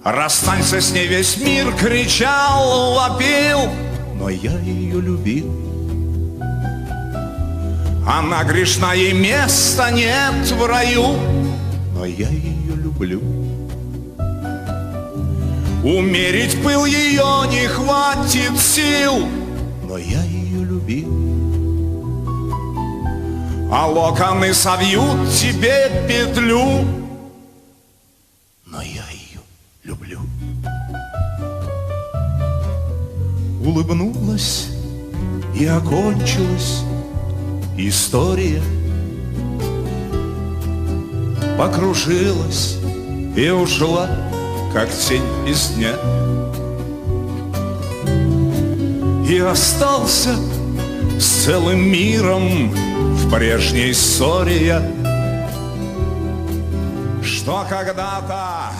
Расстанься с ней, весь мир кричал, вопил, но я ее любил. Она грешна, ей места нет в раю, но я ее люблю. Умерить пыл ее не хватит сил, но я ее любил. А локоны совьют тебе петлю, но я ее люблю. Улыбнулась и окончилась история. Покружилась и ушла, как тень без дня. И остался с целым миром в прежней ссоре я, что когда-то